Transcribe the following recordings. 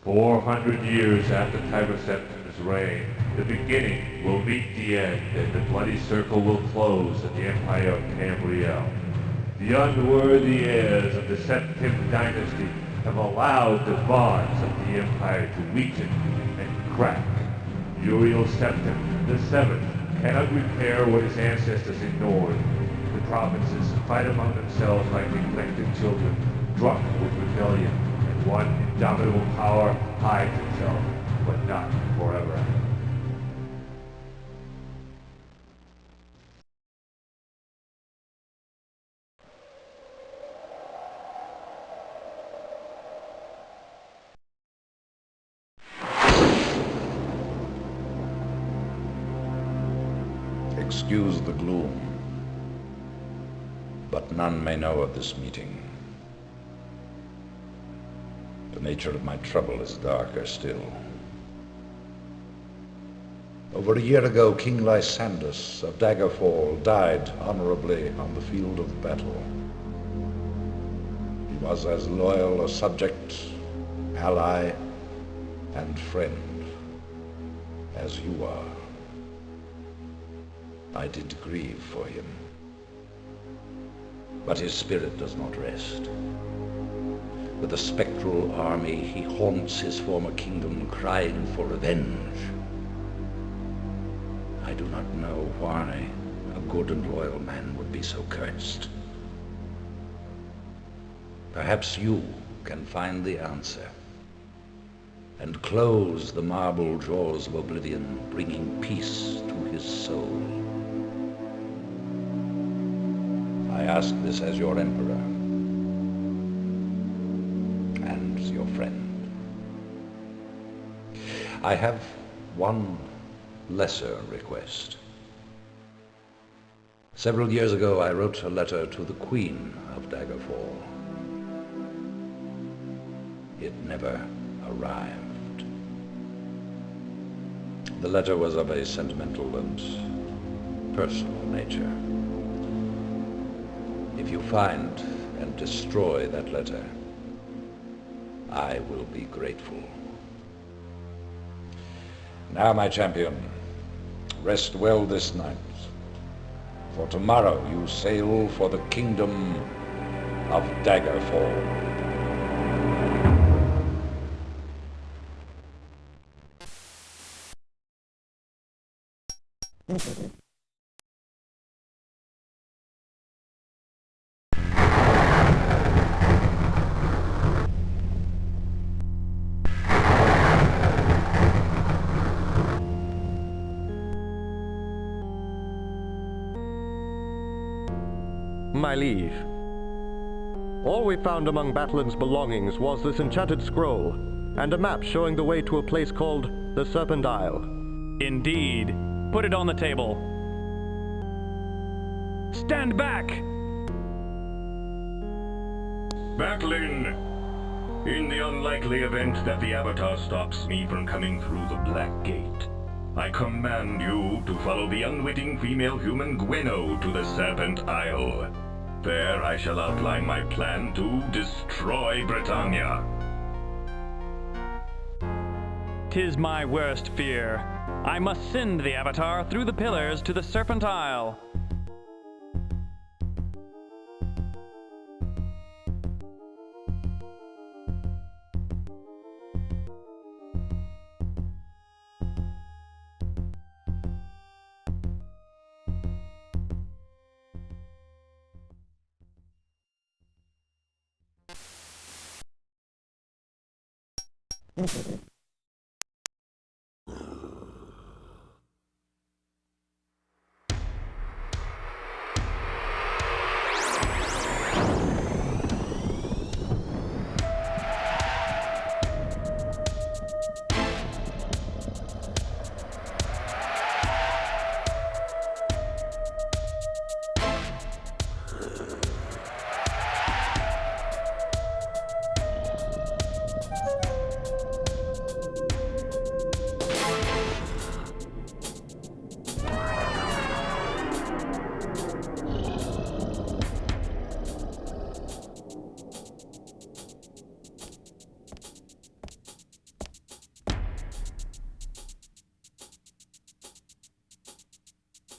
400 years after Tiberseptim's reign, the beginning will meet the end, and the bloody circle will close at the Empire of Tamriel. The unworthy heirs of the Septim dynasty have allowed the bonds of the Empire to weaken and crack. Uriel Septim, the Seventh, cannot repair what his ancestors ignored. The provinces fight among themselves like neglected children, drunk with rebellion, and one indomitable power hides itself, but not forever. Excuse the gloom, but none may know of this meeting. The nature of my trouble is darker still. Over a year ago, King Lysandus of Daggerfall died honorably on the field of battle. He was as loyal a subject, ally, and friend as you are. I did grieve for him, but his spirit does not rest. With a spectral army, he haunts his former kingdom, crying for revenge. I do not know why a good and loyal man would be so cursed. Perhaps you can find the answer and close the marble jaws of oblivion, bringing peace to his soul. I ask this as your emperor. I have one lesser request. Several years ago, I wrote a letter to the Queen of Daggerfall. It never arrived. The letter was of a sentimental and personal nature. If you find and destroy that letter, I will be grateful. Now, my champion, rest well this night, for tomorrow you sail for the kingdom of Daggerfall. My liege, all we found among Battlin's belongings was this enchanted scroll, and a map showing the way to a place called the Serpent Isle. Indeed. Put it on the table. Stand back! Batlin, in the unlikely event that the Avatar stops me from coming through the Black Gate, I command you to follow the unwitting female human Gweno to the Serpent Isle. There I shall outline my plan to destroy Britannia. 'Tis my worst fear. I must send the Avatar through the pillars to the Serpent Isle.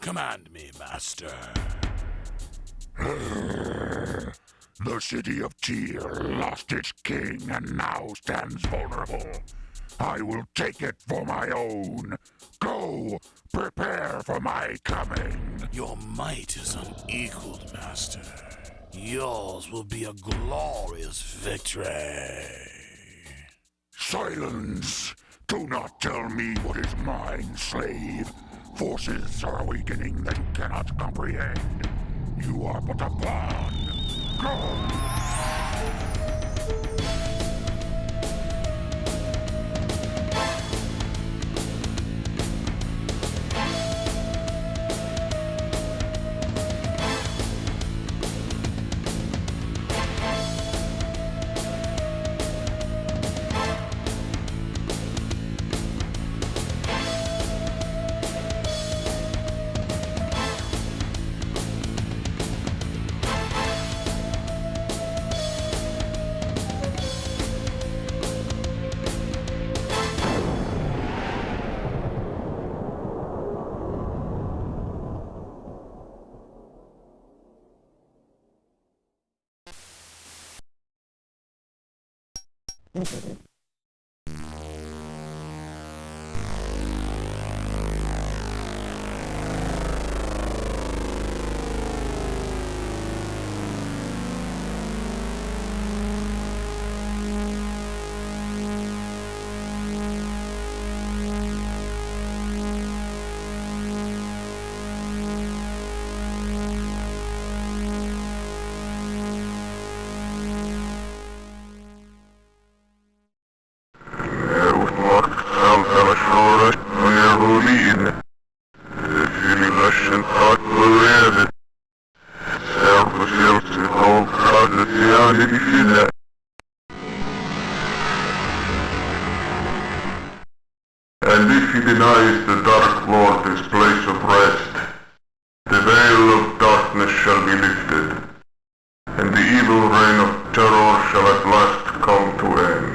Command me, Master. The city of Tyr lost its king and now stands vulnerable. I will take it for my own. Go, prepare for my coming. Your might is unequaled, Master. Yours will be a glorious victory. Silence! Do not tell me what is mine, slave. Forces are awakening that you cannot comprehend. You are but a pawn. Go! And if he denies the Dark Lord his place of rest, the veil of darkness shall be lifted, and the evil reign of terror shall at last come to end.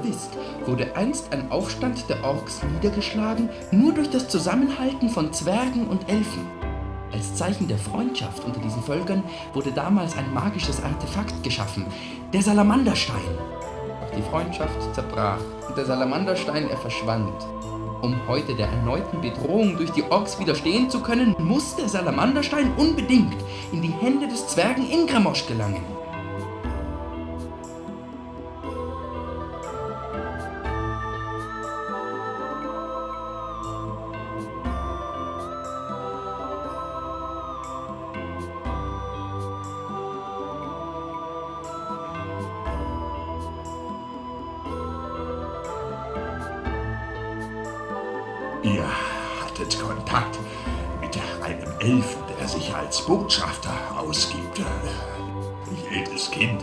wisst, wurde einst ein Aufstand der Orks niedergeschlagen, nur durch das Zusammenhalten von Zwergen und Elfen. Als Zeichen der Freundschaft unter diesen Völkern wurde damals ein magisches Artefakt geschaffen, der Salamanderstein. Doch die Freundschaft zerbrach und der Salamanderstein, verschwand. Um heute der erneuten Bedrohung durch die Orks widerstehen zu können, muss der Salamanderstein unbedingt in die Hände des Zwergen Ingramosch gelangen. Ihr hattet Kontakt mit einem Elfen, der sich als Botschafter ausgibt. Jedes Kind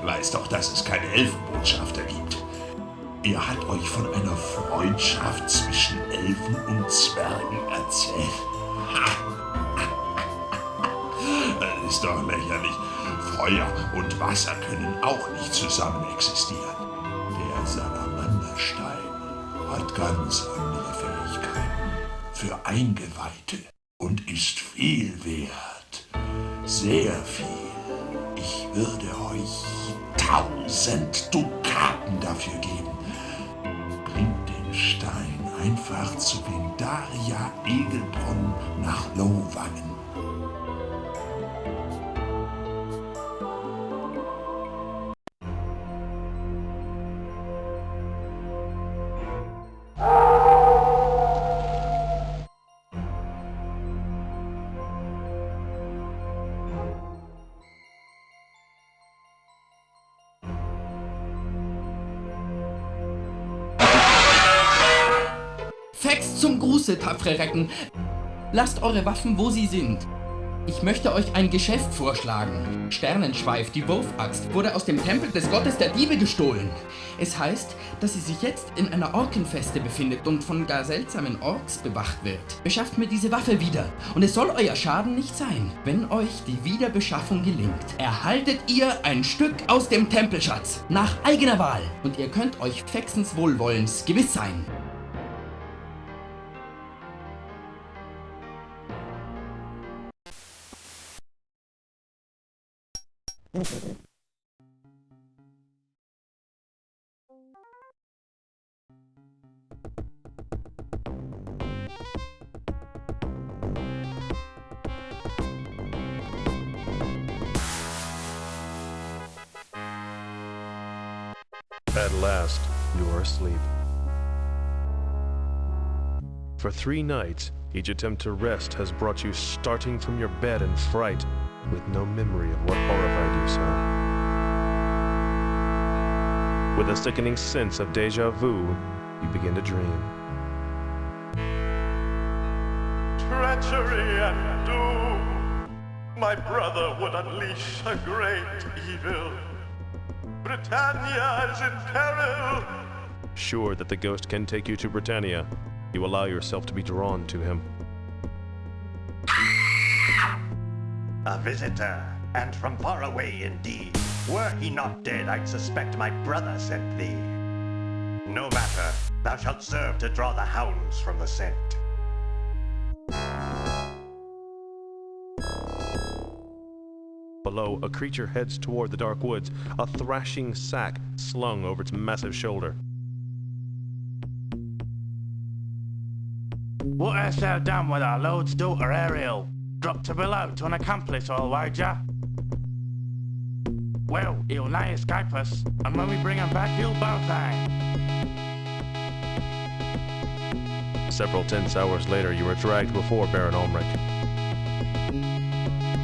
weiß doch, dass es keine Elfenbotschafter gibt. Ihr habt euch von einer Freundschaft zwischen Elfen und Zwergen erzählt. Das ist doch lächerlich. Feuer und Wasser können auch nicht zusammen existieren. Der Salamanderstein hat ganz andere Fähigkeiten für Eingeweihte und ist viel wert. Sehr viel. Ich würde euch 1000 Dukaten dafür geben. Bringt den Stein einfach zu Vindaria Egelbronn nach Lohwangen. Fex zum Gruße, tapfere Recken! Lasst eure Waffen, wo sie sind. Ich möchte euch ein Geschäft vorschlagen. Sternenschweif, die Wurfaxt, wurde aus dem Tempel des Gottes der Diebe gestohlen. Es heißt, dass sie sich jetzt in einer Orkenfeste befindet und von gar seltsamen Orks bewacht wird. Beschafft mir diese Waffe wieder, und es soll euer Schaden nicht sein. Wenn euch die Wiederbeschaffung gelingt, erhaltet ihr ein Stück aus dem Tempelschatz, nach eigener Wahl. Und ihr könnt euch Fexens Wohlwollens gewiss sein. At last, you are asleep. For 3 nights, each attempt to rest has brought you starting from your bed in fright, with no memory of what horrified you so. With a sickening sense of déjà vu, you begin to dream. Treachery and doom. My brother would unleash a great evil. Britannia is in peril. Sure that the ghost can take you to Britannia, you allow yourself to be drawn to him. A visitor, and from far away indeed. Were he not dead, I'd suspect my brother sent thee. No matter, thou shalt serve to draw the hounds from the scent. Below, a creature heads toward the dark woods, a thrashing sack slung over its massive shoulder. What hast thou done with our lord's daughter Ariel? Dropped her below to an accomplice, I'll wager. Well, he'll nigh escape us, and when we bring him back, he'll both hang. Several tense hours later, you are dragged before Baron Ulmric.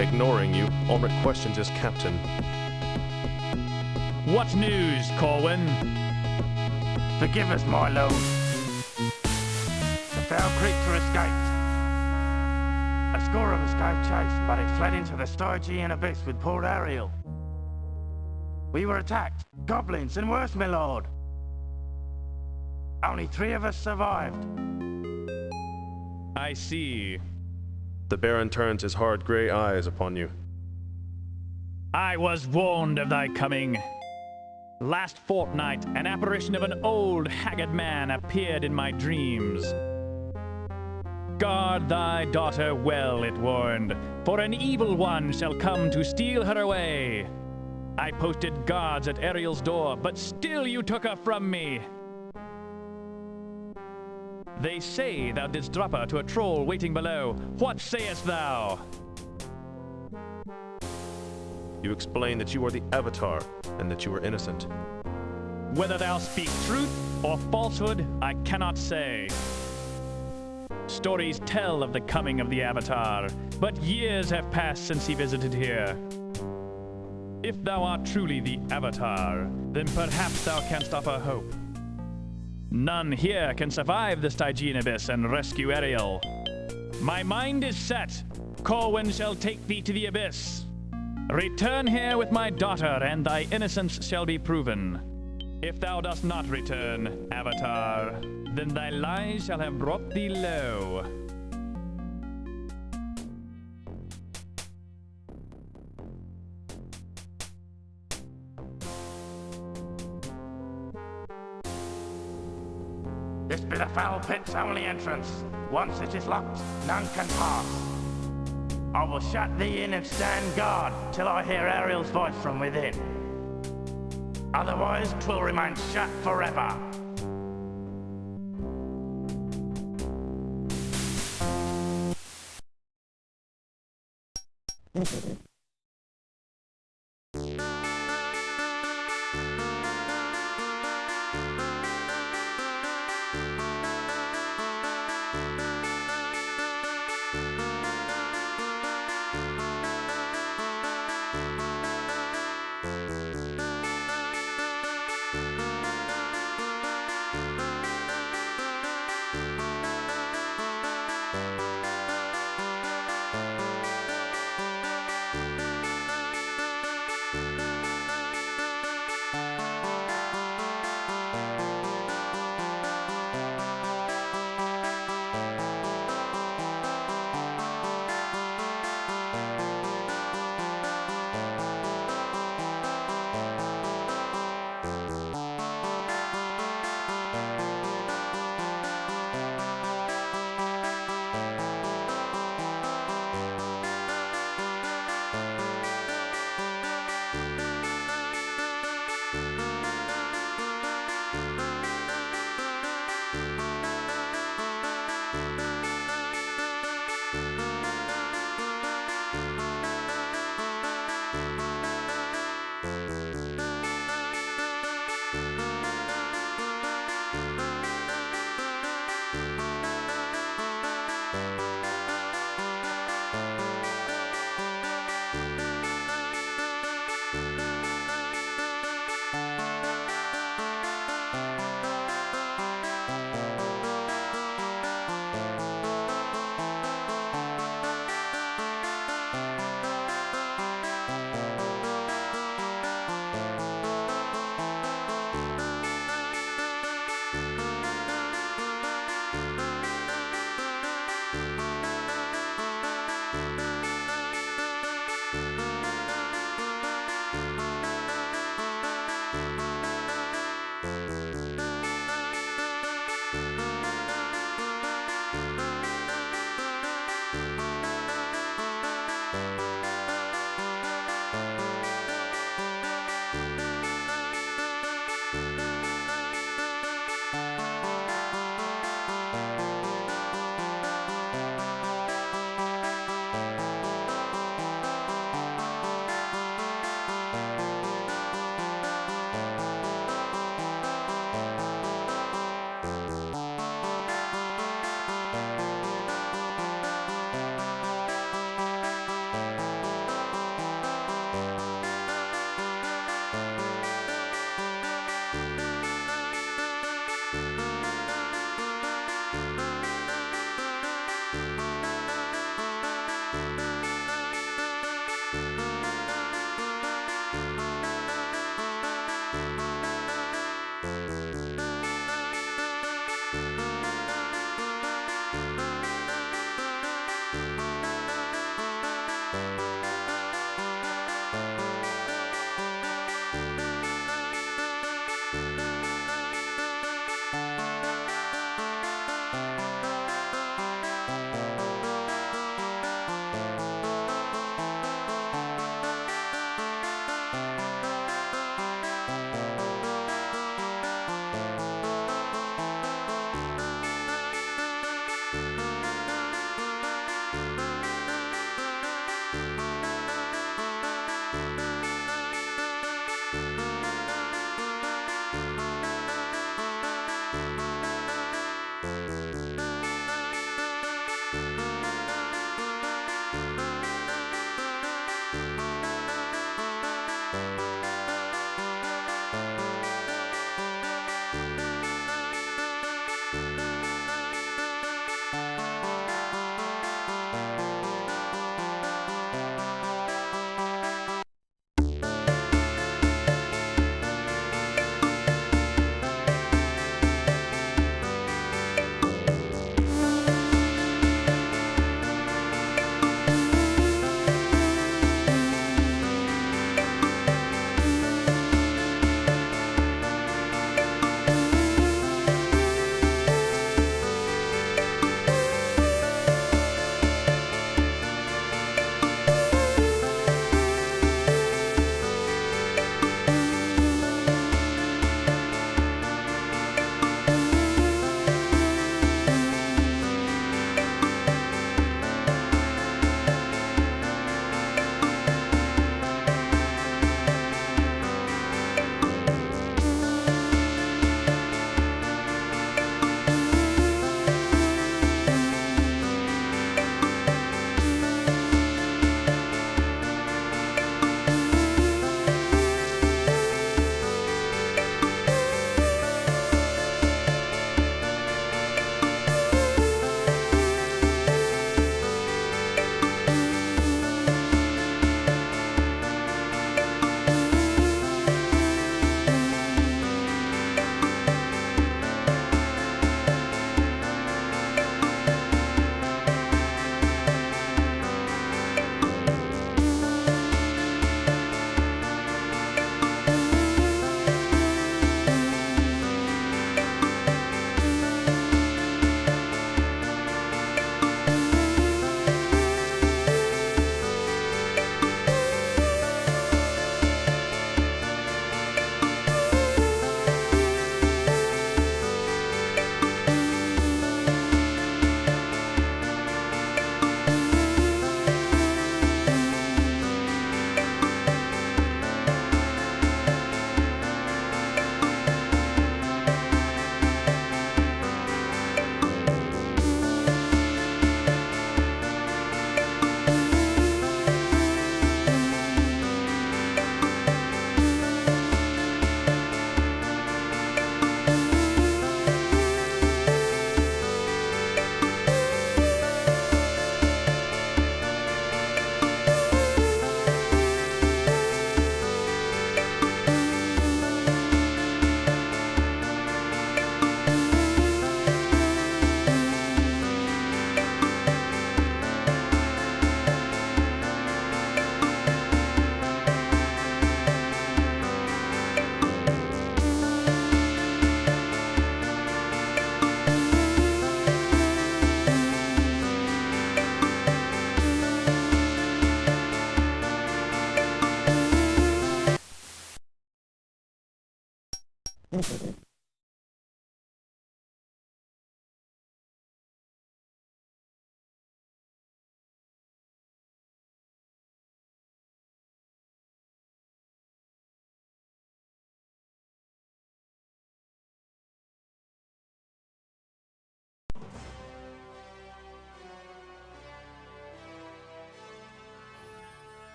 Ignoring you, Ulmric questions his captain. What news, Corwin? Forgive us, my lord. The foul creature escaped. A score of us gave chase, but it fled into the Stygian abyss with poor Ariel. We were attacked, goblins and worse, my lord. Only 3 of us survived. I see. The Baron turns his hard grey eyes upon you. I was warned of thy coming. Last fortnight, an apparition of an old, haggard man appeared in my dreams. Guard thy daughter well, it warned, for an evil one shall come to steal her away. I posted guards at Ariel's door, but still you took her from me. They say thou didst drop her to a troll waiting below. What sayest thou? You explain that you are the Avatar, and that you are innocent. Whether thou speak truth or falsehood, I cannot say. Stories tell of the coming of the Avatar, but years have passed since he visited here. If thou art truly the Avatar, then perhaps thou canst offer hope. None here can survive the Stygian abyss and rescue Ariel. My mind is set. Corwin shall take thee to the abyss. Return here with my daughter, and thy innocence shall be proven. If thou dost not return, Avatar, then thy lies shall have brought thee low. This be the foul pit's only entrance. Once it is locked, none can pass. I will shut thee in and stand guard till I hear Ariel's voice from within. Otherwise, 'twill remain shut forever.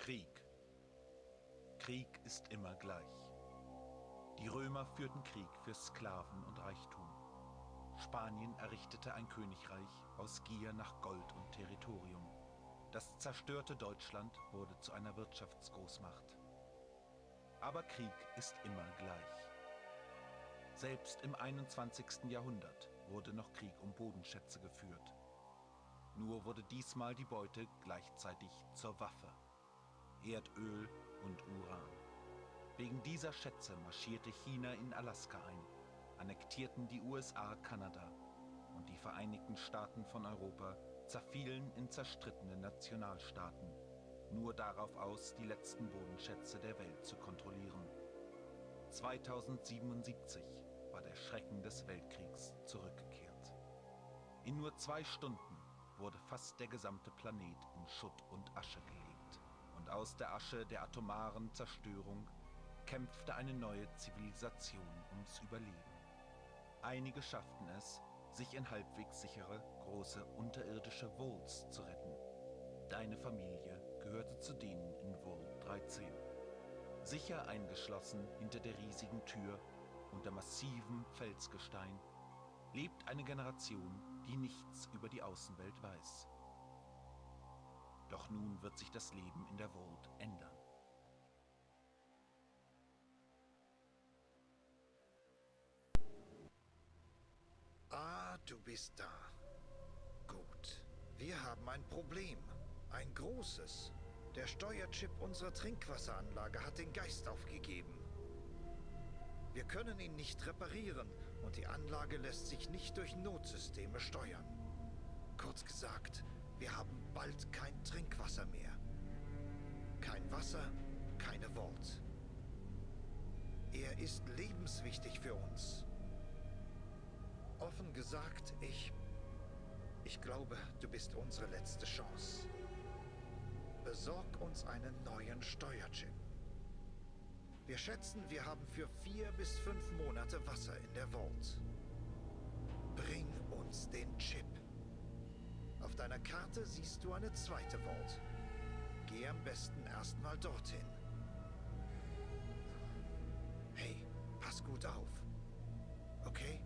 Krieg. Krieg ist immer gleich. Die Römer führten Krieg für Sklaven und Reichtum. Spanien errichtete ein Königreich aus Gier nach Gold und Territorium. Das zerstörte Deutschland wurde zu einer Wirtschaftsgroßmacht. Aber Krieg ist immer gleich. Selbst im 21. Jahrhundert wurde noch Krieg um Bodenschätze geführt. Nur wurde diesmal die Beute gleichzeitig zur Waffe. Erdöl und Uran. Wegen dieser Schätze marschierte China in Alaska ein, annektierten die USA Kanada und die Vereinigten Staaten von Europa zerfielen in zerstrittene Nationalstaaten, nur darauf aus, die letzten Bodenschätze der Welt zu kontrollieren. 2077 war der Schrecken des Weltkriegs zurückgekehrt. In nur 2 Stunden wurde fast der gesamte Planet in Schutt und Asche gelegt. Und aus der Asche der atomaren Zerstörung kämpfte eine neue Zivilisation ums Überleben. Einige schafften es, sich in halbwegs sichere, große unterirdische Vaults zu retten. Deine Familie gehörte zu denen in Vault 13. Sicher eingeschlossen hinter der riesigen Tür unter massivem Felsgestein lebt eine Generation, die nichts über die Außenwelt weiß. Doch nun wird sich das Leben in der Vault ändern. Ah, du bist da. Gut. Wir haben ein Problem. Ein großes. Der Steuerchip unserer Trinkwasseranlage hat den Geist aufgegeben. Wir können ihn nicht reparieren und die Anlage lässt sich nicht durch Notsysteme steuern. Kurz gesagt, wir haben bald kein Trinkwasser mehr. Kein Wasser, keine Vault. Er ist lebenswichtig für uns. Offen gesagt, ich glaube, du bist unsere letzte Chance. Besorg uns einen neuen Steuerchip. Wir schätzen, wir haben für 4 bis 5 Monate Wasser in der Vault. Bring uns den Chip. Auf deiner Karte siehst du eine zweite Vault. Geh am besten erstmal dorthin. Hey, pass gut auf. Okay?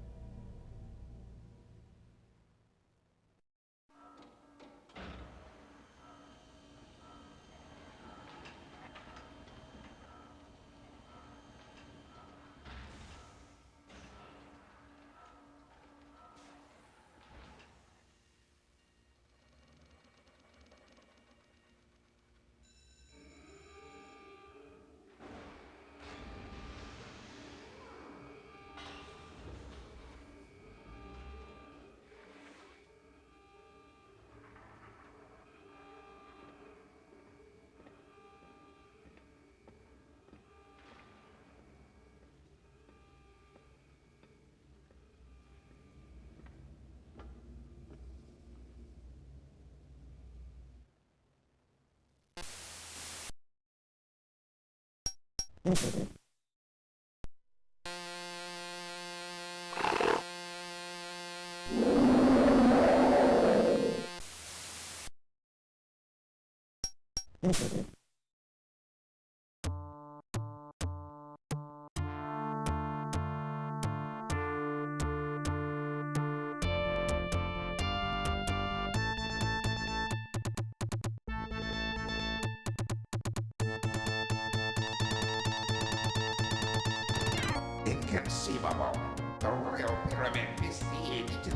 Inconceivable. The royal pyramid besieged.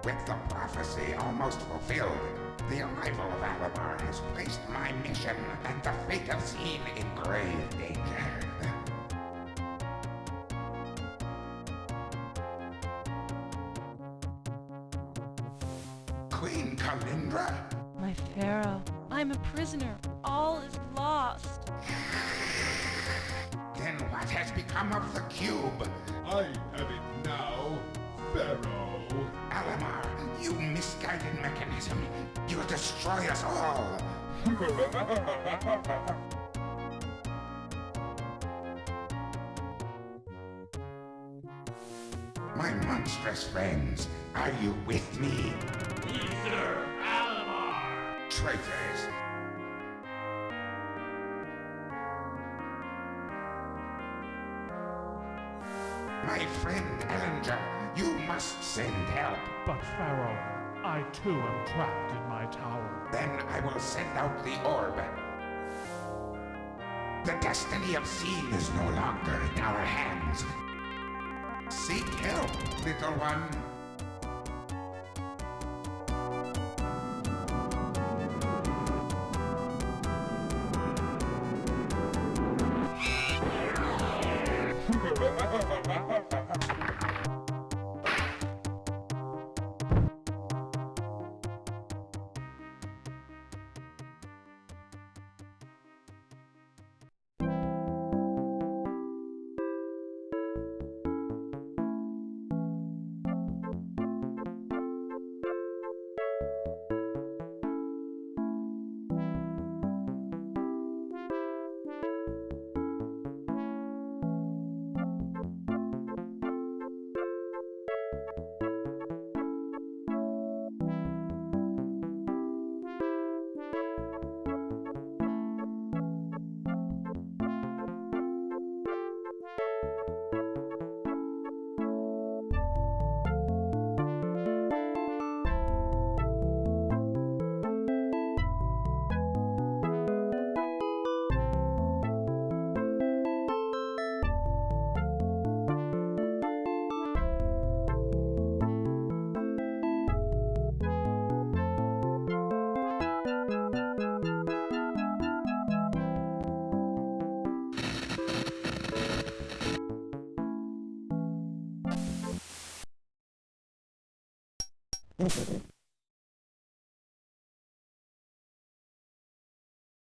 With the prophecy almost fulfilled, the arrival of Albion has placed my mission and the fate of Xeen in grave danger. Queen Kalindra? My pharaoh, I'm a prisoner. All is lost. Then what has become of the cube? I have it now, Pharaoh. Alamar, you misguided mechanism. You'll destroy us all. My monstrous friends, are you with me? We serve Alamar. Traitors. My friend Ellinger, you must send help. But Pharaoh, I too am trapped in my tower. Then I will send out the orb. The destiny of Xeen is no longer in our hands. Seek help, little one.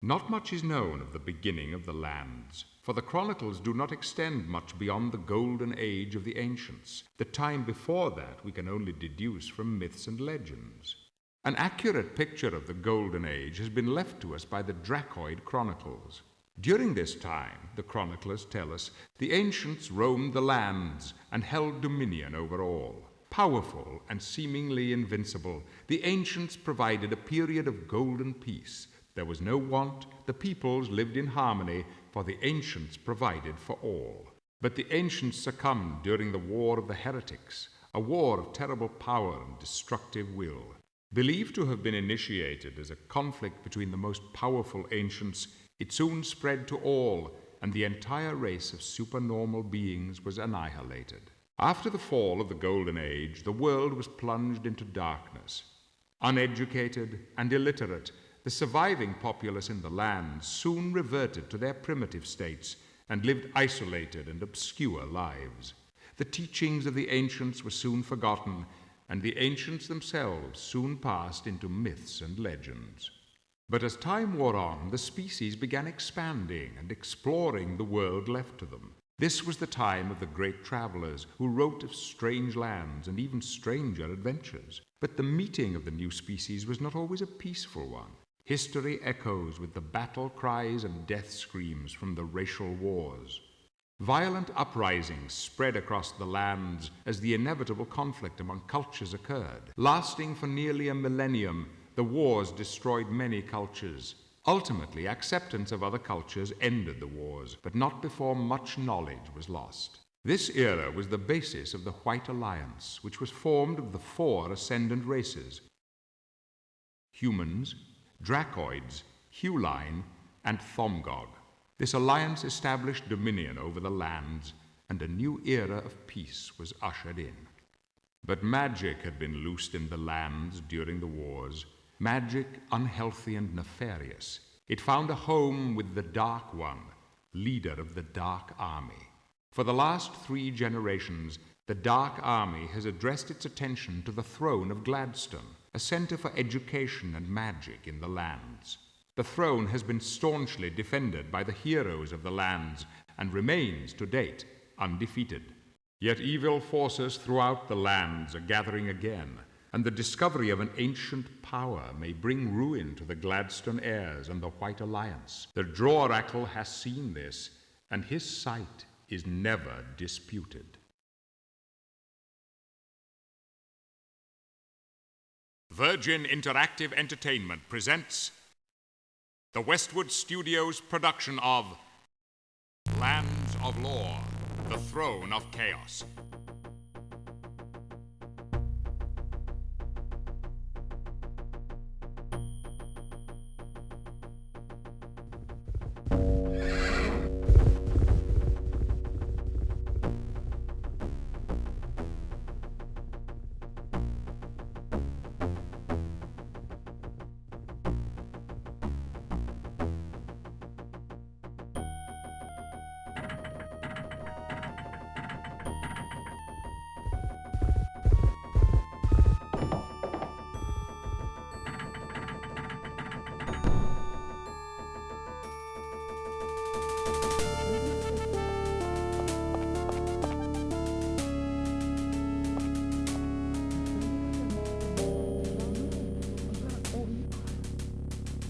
Not much is known of the beginning of the lands, for the chronicles do not extend much beyond the golden age of the ancients. The time before that we can only deduce from myths and legends. An accurate picture of the golden age has been left to us by the Dracoid chronicles. During this time, the chroniclers tell us, the ancients roamed the lands and held dominion over all. Powerful and seemingly invincible, the ancients provided a period of golden peace. There was no want, the peoples lived in harmony, for the ancients provided for all. But the ancients succumbed during the War of the Heretics, a war of terrible power and destructive will. Believed to have been initiated as a conflict between the most powerful ancients, it soon spread to all, and the entire race of supernormal beings was annihilated. After the fall of the Golden Age, the world was plunged into darkness. Uneducated and illiterate, the surviving populace in the land soon reverted to their primitive states and lived isolated and obscure lives. The teachings of the ancients were soon forgotten, and the ancients themselves soon passed into myths and legends. But as time wore on, the species began expanding and exploring the world left to them. This was the time of the great travelers who wrote of strange lands and even stranger adventures. But the meeting of the new species was not always a peaceful one. History echoes with the battle cries and death screams from the racial wars. Violent uprisings spread across the lands as the inevitable conflict among cultures occurred. Lasting for nearly a millennium, the wars destroyed many cultures. Ultimately, acceptance of other cultures ended the wars, but not before much knowledge was lost. This era was the basis of the White Alliance, which was formed of the 4 ascendant races: humans, dracoids, Huline, and Thomgog. This alliance established dominion over the lands, and a new era of peace was ushered in. But magic had been loosed in the lands during the wars, magic unhealthy and nefarious. It found a home with the Dark One, leader of the Dark Army. For the last 3 generations, the Dark Army has addressed its attention to the throne of Gladstone, a center for education and magic in the lands. The throne has been staunchly defended by the heroes of the lands and remains, to date, undefeated. Yet evil forces throughout the lands are gathering again, and the discovery of an ancient power may bring ruin to the Gladstone heirs and the White Alliance. The Droracle has seen this, and his sight is never disputed. Virgin Interactive Entertainment presents the Westwood Studios production of Lands of Lore, The Throne of Chaos.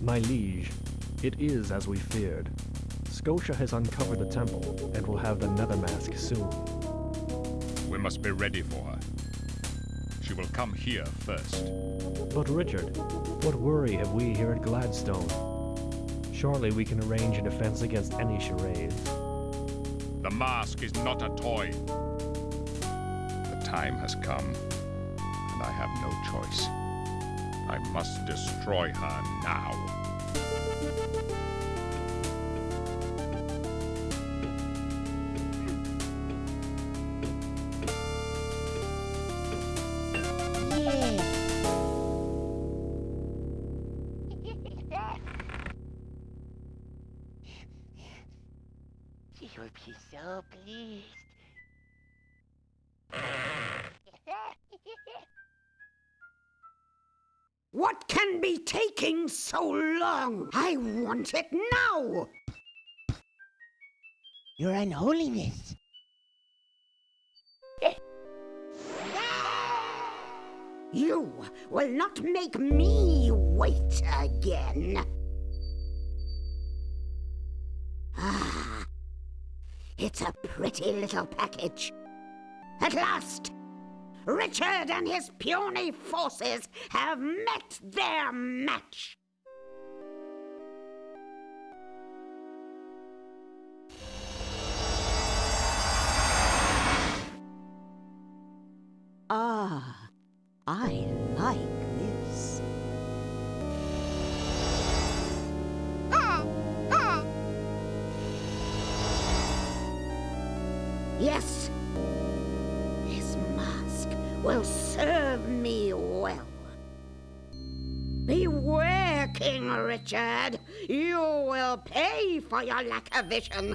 My liege, it is as we feared. Scotia has uncovered the temple and will have the Nether Mask soon. We must be ready for her. She will come here first. But Richard, what worry have we here at Gladstone? Surely we can arrange a defense against any charade. The mask is not a toy. The time has come, and I have no choice. I must destroy her now. She will be so pleased. What can be taking so long? I want it now! Your Unholiness. You will not make me wait again. Ah, it's a pretty little package. At last, Richard and his puny forces have met their match. Ah, I like this. Yes, this mask will serve me well. Beware, King Richard. You will pay for your lack of vision.